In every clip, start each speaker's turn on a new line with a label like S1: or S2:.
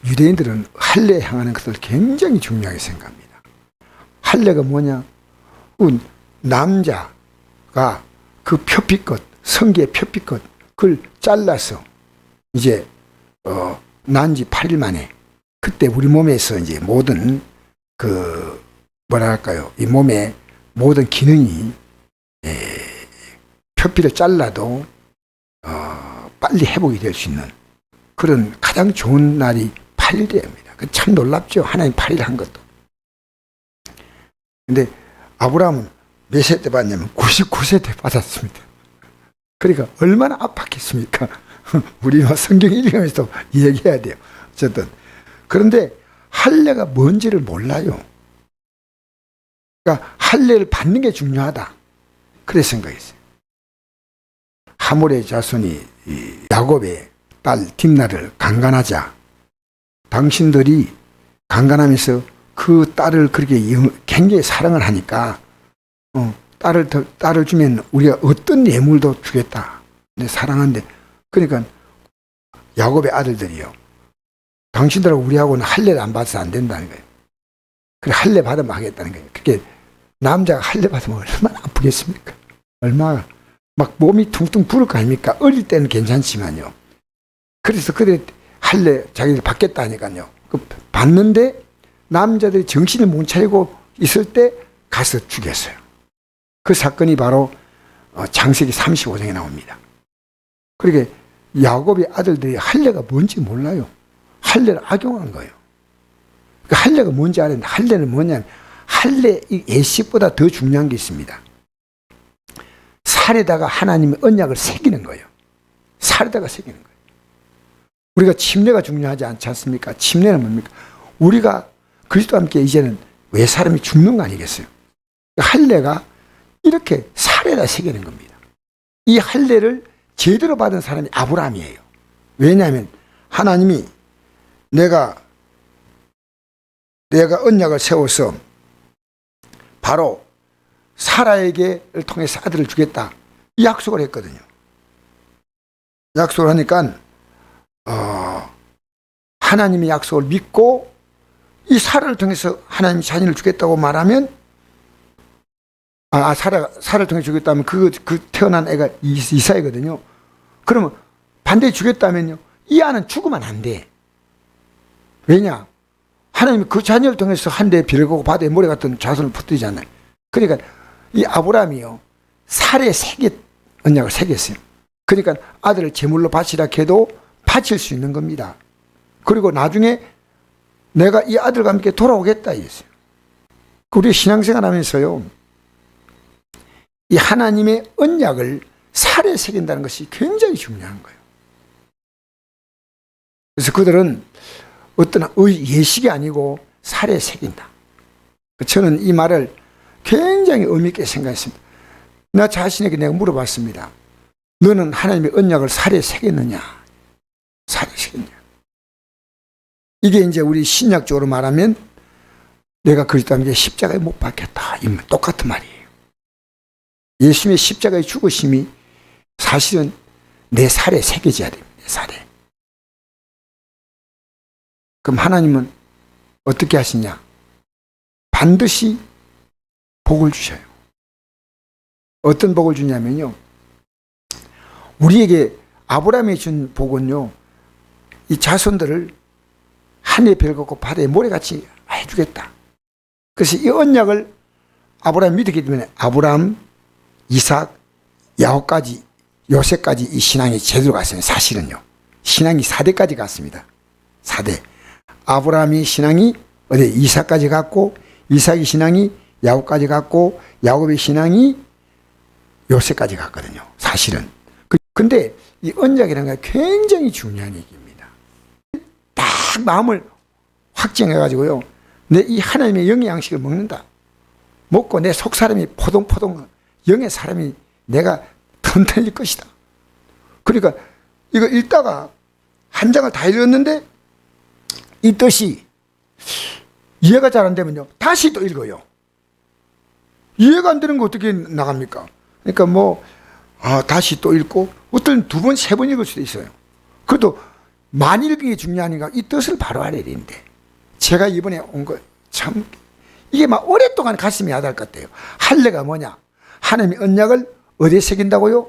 S1: 유대인들은 할례에 향하는 것을 굉장히 중요하게 생각합니다. 할례가 뭐냐? 남자가 그 표피끝, 성기의 표피끝, 그걸 잘라서 이제 난 지 8일 만에, 그때 우리 몸에서 이제 모든 그 뭐랄까요, 이 몸의 모든 기능이 표피를 잘라도 빨리 회복이 될 수 있는 그런 가장 좋은 날이 8일입니다. 참 놀랍죠. 하나님 8일 한 것도. 근데 아브라함은 몇 세 때 받냐면 99세 때 받았습니다. 그러니까 얼마나 아팠겠습니까? 우리 성경 읽으면서 얘기해야 돼요. 어쨌든. 그런데 할례가 뭔지를 몰라요. 그러니까 할례를 받는 게 중요하다. 그래서 생각했어요. 하몰의 자손이 야곱의 딸 딥나를 강간하자 당신들이 강간하면서 그 딸을 그렇게 굉장히 사랑을 하니까 딸을 주면 우리가 어떤 예물도 주겠다. 근데 사랑한데, 그러니까 야곱의 아들들이요, 당신들하고 우리하고는 할례를 안 받아서 안 된다는 거예요. 그래, 할례 받으면 하겠다는 거예요. 그렇게 남자가 할례 받으면 얼마나 아프겠습니까? 얼마나 막 몸이 퉁퉁 부을 거 아닙니까? 어릴 때는 괜찮지만요. 그래서 그래 할례 자기들 받겠다 하니까요. 받는데 남자들이 정신을 못 차리고 있을 때 가서 죽였어요. 그 사건이 바로 창세기 35장에 나옵니다. 그러니까 야곱의 아들들이 할례가 뭔지 몰라요. 할례를 악용한 거예요. 그 할례가 뭔지 알았는데, 할례는 뭐냐면 할례 예식보다 더 중요한 게 있습니다. 살에다가 하나님의 언약을 새기는 거예요. 살에다가 새기는 거예요. 우리가 침례가 중요하지 않지 않습니까? 침례는 뭡니까? 우리가 그리스도와 함께 이제는 왜 사람이 죽는 거 아니겠어요? 할례가 이렇게 살에다 새기는 겁니다. 이 할례를 제대로 받은 사람이 아브라함이에요. 왜냐하면 하나님이 내가 언약을 세워서 바로 사라에게를 통해서 아들을 주겠다, 이 약속을 했거든요. 약속을 하니까 하나님의 약속을 믿고 이 사라를 통해서 하나님이 자녀를 주겠다고 말하면, 사라를 통해 주겠다면 그 태어난 애가 이사이거든요. 그러면 반대에 주겠다면요, 이 아는 죽으면 안 돼. 왜냐? 하나님이 그 자녀를 통해서 한대에 비를 거고 바다에 모래 같은 자손을 퍼뜨리잖아요. 그러니까 이 아브라함이요, 살에 언약을 새겼어요. 그러니까 아들을 제물로 바치라 해도 바칠 수 있는 겁니다. 그리고 나중에 내가 이 아들과 함께 돌아오겠다 이랬어요. 우리 신앙생활 하면서요, 이 하나님의 언약을 살에 새긴다는 것이 굉장히 중요한 거예요. 그래서 그들은 어떤 예식이 아니고 살에 새긴다. 저는 이 말을 굉장히 의미 있게 생각했습니다. 나 자신에게 내가 물어봤습니다. 너는 하나님의 언약을 살에 새겼느냐? 살에 새겼냐? 이게 이제 우리 신약적으로 말하면 내가 그리스도와 함께 십자가에 못 박혔다, 이 말 똑같은 말이에요. 예수님의 십자가의 죽으심이 사실은 내 살에 새겨져야 됩니다. 내 살에. 그럼 하나님은 어떻게 하시냐? 반드시 복을 주셔요. 어떤 복을 주냐면요, 우리에게 아브라함이 준 복은요, 이 자손들을 하늘에 별 걷고 바다에 모래같이 해주겠다. 그래서 이 언약을 아브라함이 믿었기 때문에 아브라함, 이삭, 야곱까지, 요셉까지 이 신앙이 제대로 갔어요. 사실은요, 신앙이 4대까지 갔습니다. 4대. 아브라함이 신앙이 이삭까지 갔고, 이삭의 신앙이 야곱까지 갔고, 야곱의 신앙이 요셉까지 갔거든요. 사실은. 근데 이 언약이라는 게 굉장히 중요한 얘기입니다. 딱 마음을 확정해가지고요, 내 이 하나님의 영의 양식을 먹는다. 먹고 내 속 사람이 포동포동, 영의 사람이 내가 튼튼해질 것이다. 그러니까 이거 읽다가 한 장을 다 읽었는데 이 뜻이 이해가 잘 안 되면요, 다시 또 읽어요. 이해가 안 되는 거 어떻게 나갑니까? 그러니까 다시 또 읽고, 어떤 2번, 3번 읽을 수도 있어요. 그래도 만일 그게 중요하니까 이 뜻을 바로 알아야 되는데, 제가 이번에 온 거 참 이게 막 오랫동안 가슴이 아달 것 같아요. 할례가 뭐냐? 하나님의 언약을 어디에 새긴다고요?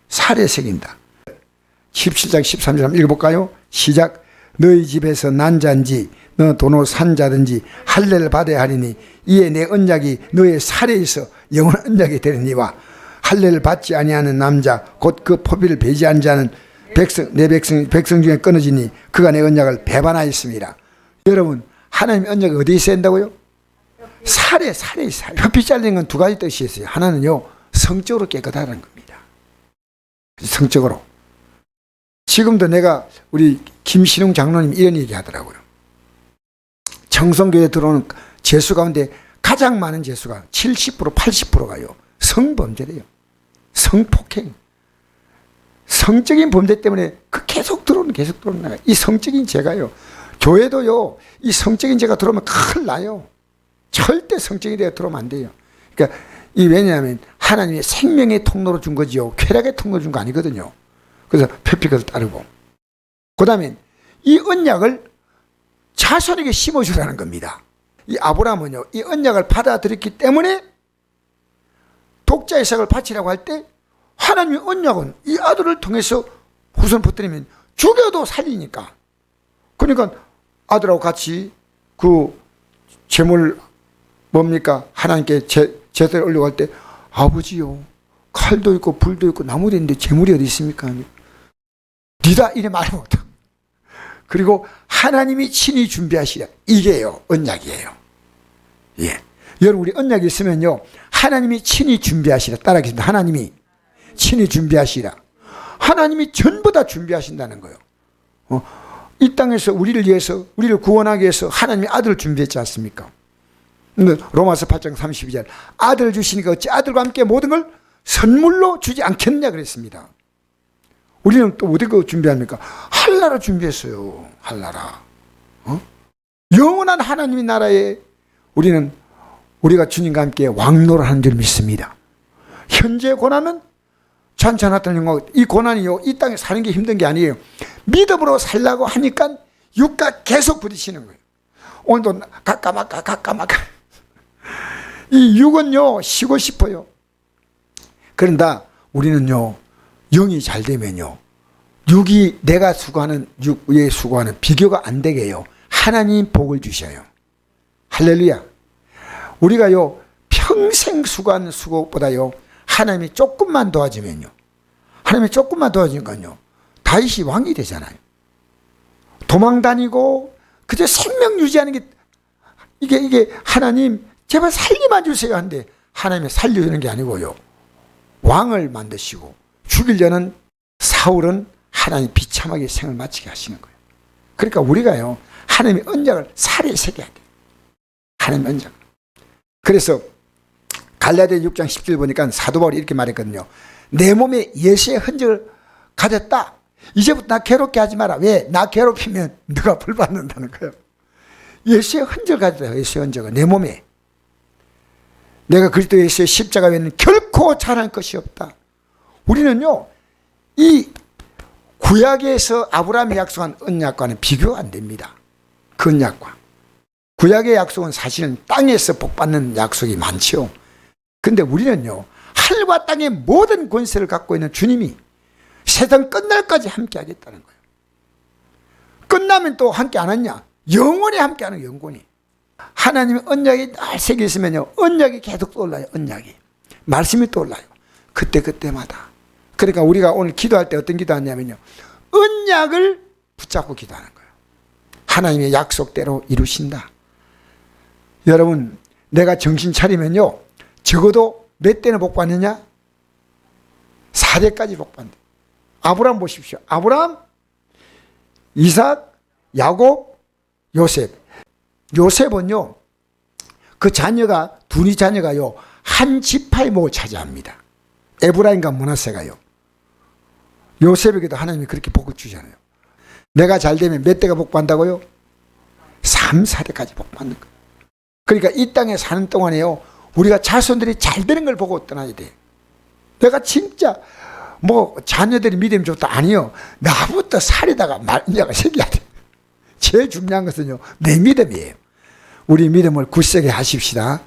S1: 살에 새긴다. 17장 13절 읽어볼까요? 시작. 너희 집에서 난 자인지 너 도노 산 자든지 할례를 받아야 하리니 이에 내 언약이 너의 살에 있어 영원한 언약이 되리니와 할례를 받지 아니하는 남자 곧 그 포비를 배제한 자는 내 백성 중에 끊어지니 그가 내 언약을 배반하였습니다. 여러분, 하나님의 언약이 어디에 있어야 한다고요? 살에 있어요. 뼈 잘리는 건 두 가지 뜻이 있어요. 하나는요, 성적으로 깨끗하다는 겁니다. 성적으로. 지금도 내가 우리 김신웅 장로님 이런 얘기 하더라고요. 청송교회에 들어오는 죄수 가운데 가장 많은 죄수가 70% 80%가요 성범죄래요. 성폭행. 성적인 범죄 때문에 계속 들어오는 거예요. 이 성적인 죄가요, 교회도요, 이 성적인 죄가 들어오면 큰일 나요. 절대 성적인 죄가 들어오면 안 돼요. 그러니까 왜냐하면 하나님의 생명의 통로로 준 거지요, 쾌락의 통로로 준 거 아니거든요. 그래서 표피 그것을 따르고, 그 다음에 이 언약을 자손에게 심어주라는 겁니다. 이 아브라함은요, 이 언약을 받아들였기 때문에 독자 이삭을 바치라고 할 때 하나님의 언약은 이 아들을 통해서 후손 퍼뜨리면 죽여도 살리니까. 그러니까 아들하고 같이 그 제물 뭡니까? 하나님께 제사를 올려고 할 때, 아버지요, 칼도 있고 불도 있고 나무도 있는데 제물이 어디 있습니까? 니다 이래 말 못하. 그리고 하나님이 친히 준비하시라. 이게요, 언약이에요. 예. 여러분, 우리 언약이 있으면요, 하나님이 친히 준비하시라. 따라하겠습니다. 하나님이 친히 준비하시라. 하나님이 전부 다 준비하신다는 거예요. 이 땅에서 우리를 위해서, 우리를 구원하기 위해서 하나님이 아들을 준비했지 않습니까? 로마서 8장 32절, 아들 주시니까 어찌 아들과 함께 모든 걸 선물로 주지 않겠냐 그랬습니다. 우리는 또 어디 그 준비합니까? 할나라 준비했어요. 할나라. 영원한 하나님의 나라에 우리가 주님과 함께 왕노를 하는 줄 믿습니다. 현재 고난은 잔잔하다는 거, 이 고난이요, 이 땅에 사는 게 힘든 게 아니에요. 믿음으로 살라고 하니까 육과 계속 부딪히는 거예요. 오늘도 가까마까. 이 육은요, 쉬고 싶어요. 그런다 우리는요, 영이 잘 되면요, 육이 내가 수고하는, 육 위에 수고하는 비교가 안 되게 해요. 하나님 복을 주셔요. 할렐루야. 우리가요, 평생 수고하는 수고보다요, 하나님이 조금만 도와주면요, 하나님이 조금만 도와주니까요, 다윗이 왕이 되잖아요. 도망 다니고 그저 생명 유지하는 게 이게 하나님 제발 살리만 주세요 한데, 하나님이 살려주는 게 아니고요, 왕을 만드시고 죽이려는 사울은 하나님 비참하게 생을 마치게 하시는 거예요. 그러니까 우리가요, 하나님의 언약을 살에 새겨야 돼요. 하나님의 언약. 그래서 갈라디아 6장 10절 보니까 사도 바울이 이렇게 말했거든요. 내 몸에 예수의 흔적을 가졌다. 이제부터 나 괴롭게 하지 마라. 왜? 나 괴롭히면 너가 벌 받는다는 거예요. 예수의 흔적을 가졌다. 예수의 흔적을 내 몸에. 내가 그리스도 예수의 십자가 외에는 결코 잘할 것이 없다. 우리는요, 이 구약에서 아브라함이 약속한 언약과는 비교가 안 됩니다. 그 언약과. 구약의 약속은 사실은 땅에서 복받는 약속이 많죠. 근데 우리는요, 하늘과 땅의 모든 권세를 갖고 있는 주님이 세상 끝날까지 함께 하겠다는 거예요. 끝나면 또 함께 안 하냐? 영원히 함께 하는 거예요, 영원히. 하나님의 언약이 날 새겨 있으면요, 언약이 계속 떠올라요, 언약이. 말씀이 떠올라요. 그때마다. 그러니까 우리가 오늘 기도할 때 어떤 기도 하냐면요, 언약을 붙잡고 기도하는 거예요. 하나님의 약속대로 이루신다. 여러분, 내가 정신 차리면요, 적어도 몇 대는 복 받느냐? 4대까지 복 받는다. 아브라함 보십시오. 아브라함, 이삭, 야곱, 요셉. 요셉은요, 그 자녀가, 둘이 자녀가요, 한 지파의 목을 차지합니다. 에브라임과 므낫세가요. 요셉에게도 하나님이 그렇게 복을 주잖아요. 내가 잘 되면 몇 대가 복 받는다고요? 3, 4대까지 복 받는 거예요. 그러니까 이 땅에 사는 동안에요, 우리가 자손들이 잘 되는 걸 보고 떠나야 돼. 내가 진짜 뭐 자녀들이 믿음이 좋다 아니요. 나부터 살에다가 말냐가 새겨야 돼. 제일 중요한 것은요 내 믿음이에요. 우리 믿음을 굳세게 하십시다.